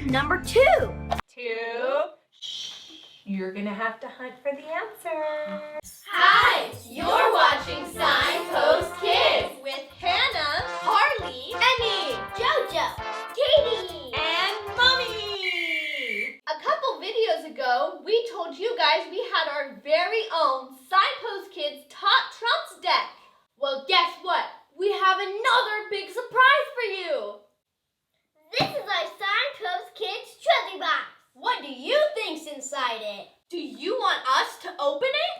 Number 2. 2. Shh. You're gonna have to hunt for the answer. Hi, you're watching Signpost Kids with Hannah, Carlei, Emy, Jojo, Katie, And Mommy! A couple videos ago, we told you guys we had our very own Signpost Kids Top Trumps deck. Well, guess what? We have another big surprise for you. This is our Signpost Kids treasure box. What do you think's inside it? Do you want us to open it?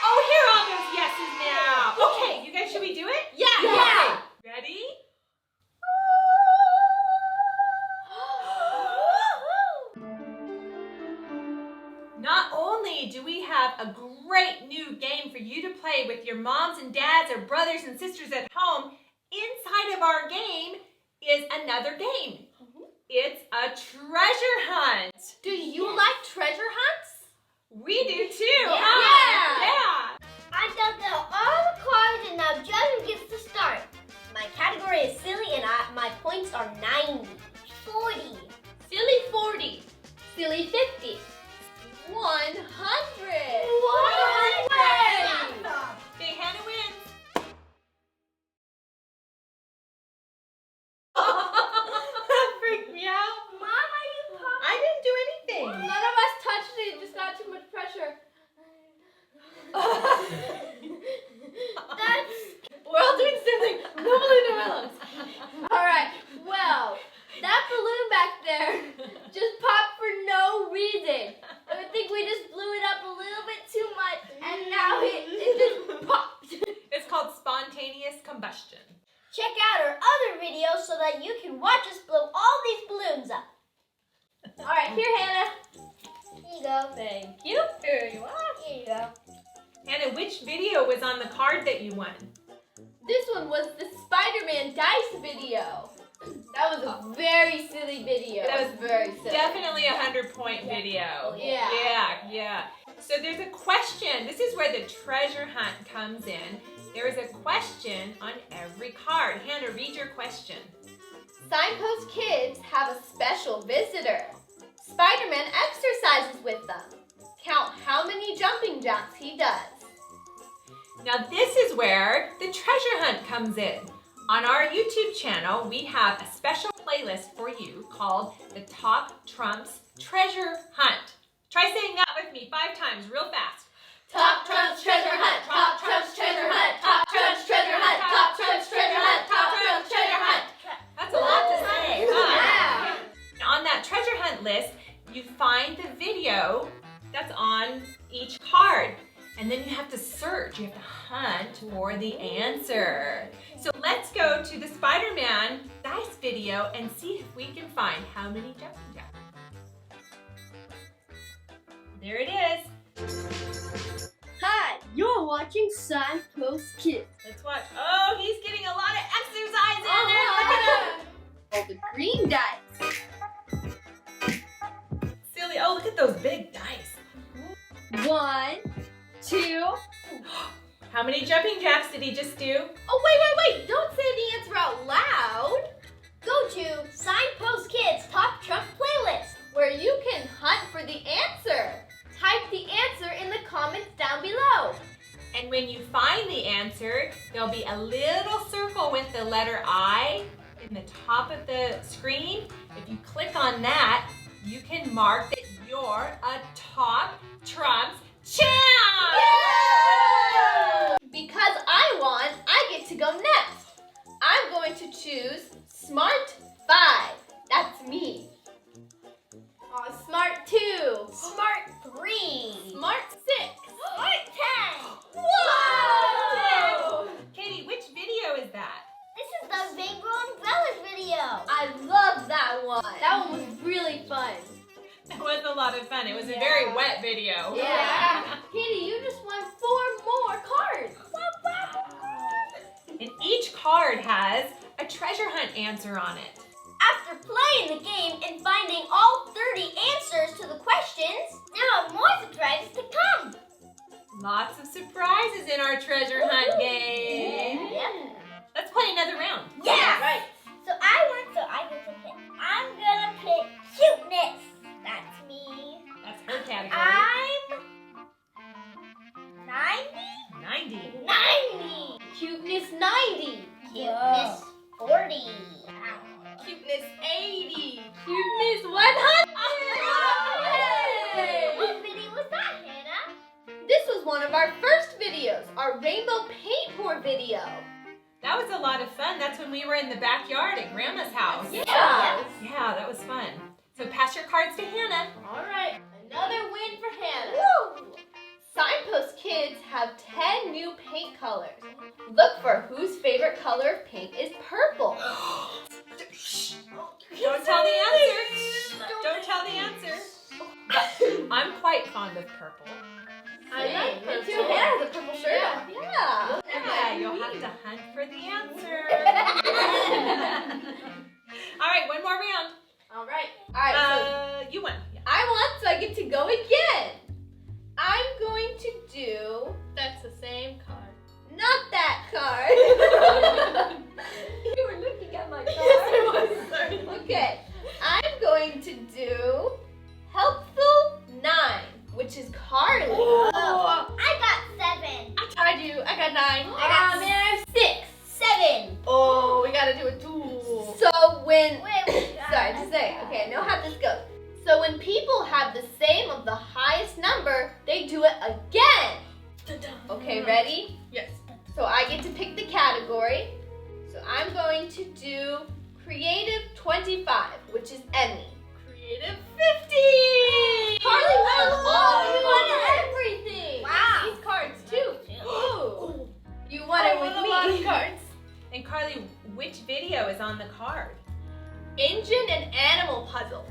Oh, hear all those yeses now. Okay, you guys, should we do it? Yeah. Okay. Ready? Not only do we have a great new game for you to play with your moms and dads or brothers and sisters at home, inside of our game is another game. It's a treasure hunt. Do you like treasure hunts? We do too, Yeah. huh? Yeah. I dug out all the cards and now Jojo gets to start. My category is silly and my points are 90. 40. Silly 40. Silly 50. 100. 100. Hey, Hannah wins. That freaked me out. Mama, you popped. I didn't do anything. None of us touched it, just got too much pressure. We're all doing something. No balloon around. Alright, well, that balloon back there just popped for no reason. I think we just blew it up a little bit too much and now it just popped. It's called spontaneous combustion. Check out our other videos so that you can watch us blow all these balloons up. Alright, here, Hannah. Here you go. Thank you. Here you are. Here you go. Hannah, which video was on the card that you won? This one was the Spider-Man dice video. That was a very silly video. That was very silly. Definitely a 100-point video. Yeah. Yeah. So there's a question. This is where the treasure hunt comes in. There is a question on every card. Hannah, read your question. Signpost Kids have a special visitor. Spider-Man exercises with them. Count how many jumping jacks he does. Now this is where the treasure hunt comes in. On our YouTube channel, we have a special playlist for you called the Top Trumps Treasure Hunt. Try saying that with me 5 times real fast. Top Trumps Treasure Hunt. Top Trumps Treasure Hunt. Top Trumps Treasure Hunt. Top Trumps Treasure Hunt. Top Trumps Treasure Hunt. That's a lot to say. Yeah. On that treasure hunt list, you find the video that's on each card. And then you have to search, you have to hunt for the answer. So let's go to the Spider-Man dice video and see if we can find how many jumping jacks. There it is. Hi, you're watching Signpost Kids. Let's watch. Oh, he's getting a lot of exercise in there. Look at him. Oh, the green dice. Silly. Oh, look at those big dice. 1, 2. How many jumping jacks did he just do? Oh, wait. Don't say the answer out loud. Go to Signpost Kids Top Trump playlist. Where you can hunt for the answer. Type the answer in the comments down below. And when you find the answer, there'll be a little circle with the letter I in the top of the screen. If you click on that, you can mark that you're a Top Trumps champ! Because I won, I get to go next. I'm going to choose Smart 5. That's me. Smart 2. Smart 3. Smart 6. Smart 10. Whoa! Katie, which video is that? This is the Rainbow Umbrellas video. I love that one. That one was really fun. That was a lot of fun. It was a very wet video. Yeah. Katie, you just won 4 more cards. And each card has a treasure hunt answer on it. After playing the game and finding all 30 answers to the questions, there are more surprises to come. Lots of surprises in our treasure hunt game. Yeah. Let's play another round. Yeah. Right. So I get to pick. I'm gonna rainbow paint pour video. That was a lot of fun. That's when we were in the backyard at Grandma's house. Yeah. Yeah, that was fun. So pass your cards to Hannah. All right, another win for Hannah. Woo! Signpost Kids have 10 new paint colors. Look for whose favorite color of paint is purple. Don't tell the answer. Don't tell the answer. But I'm quite fond of purple. I like purple. Me too. Hannah has a purple shirt on. Yeah. Yeah, you'll have to hunt for the answer. All right, one more round. All right. All right. So You won. I won, so I get to go again. I'm going to do. That's the same card. Not that card. You were looking at my card. Yes, I was. Okay. I'm going to do helpful 9, which is Carlei. Oh, I got 7. I tried you. I got 9. I got Man, I have 6. 7. Oh, we gotta do it too. So when Wait. sorry, just say. Okay, I know how this goes. So when people have the same of the highest number, they do it again. Okay, ready? Yes. So I get to pick the category. So I'm going to do creative 25, which is Emmy. Creative 50. Carlei won all. You won Yes. everything. Wow. These cards too. Ooh. You won I it with won a lot of me. cards. And Carlei, which video is on the card? Engine and animal puzzles.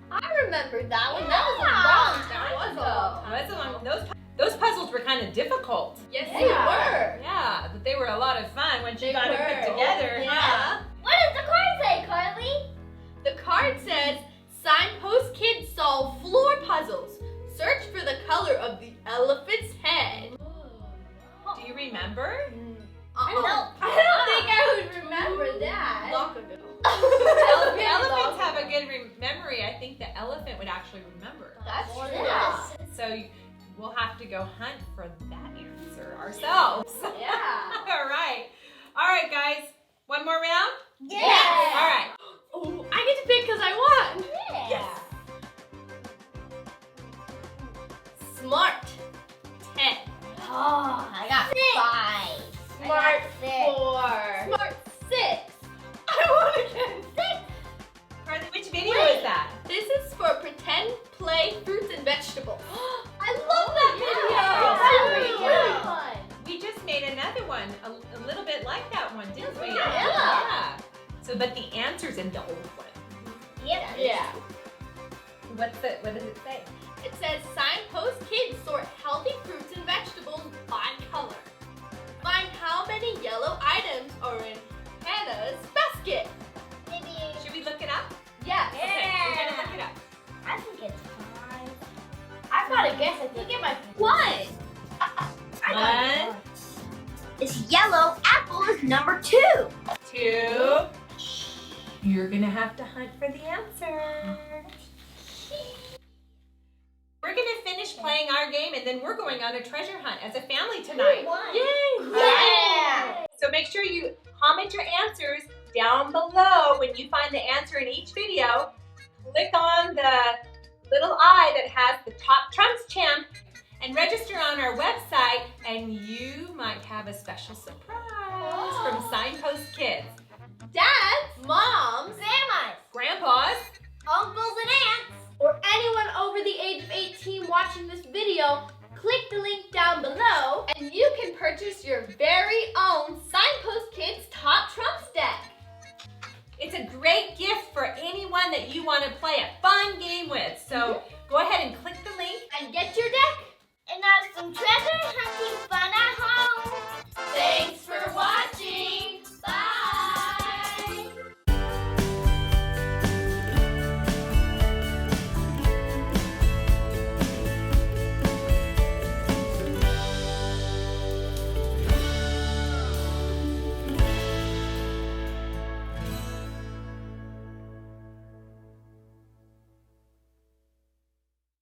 I remember that one. That was a Yeah. long That was time a ago. That's the one. Those puzzles were kind of difficult. Yes, Yeah. they were. Yeah, but they were a lot of fun when you They got it were. put together. Yeah. What does the card say, Carlei? The card says, Signpost Kids solve floor puzzles. Search for the color of the elephant's head. Do you remember? No. I don't think I would remember that. Long ago. Elephants have a good memory. I think the elephant would actually remember. That's true. Yes. So we'll have to go hunt for that answer ourselves. Yeah. All right. All right, guys. One more round? Yes. All right. Oh, I get to pick because I won. Yeah. Smart 10. Oh, I got 5. Smart I 4. Smart 6. I won again. Carlei, which video is that? This is for pretend play fruits and vegetables. I love that yeah. video. Yeah. Really fun. We just made another one, a little bit like that one, didn't we? Yeah. So, but the answer's in the old one. Yeah. Yeah. What does it say? It says Signpost Kids sort healthy fruits and vegetables by color. Find how many yellow items are in Hannah's basket. Maybe. Should we look it up? Yes. Okay, we're gonna look it up. I think it's 5. I've got to guess. I think it might be 1. I got One. It's yellow. Apple is number 2. 2. You're gonna have to hunt for the answer. We're gonna finish playing our game and then we're going on a treasure hunt as a family tonight. Yay! Yeah. So make sure you comment your answers down below when you find the answer in each video. Click on the little eye that has the top trumps champ and register on our website and you might have a special surprise from Signpost Kids. Dads, moms, Grandmas, Grandpas, uncles, and aunts. or anyone over the age of 18 watching this video, click the link down below and you can purchase your very own Signpost Kids Top Trumps deck. it's a great gift for anyone that you want to play a fun game with. So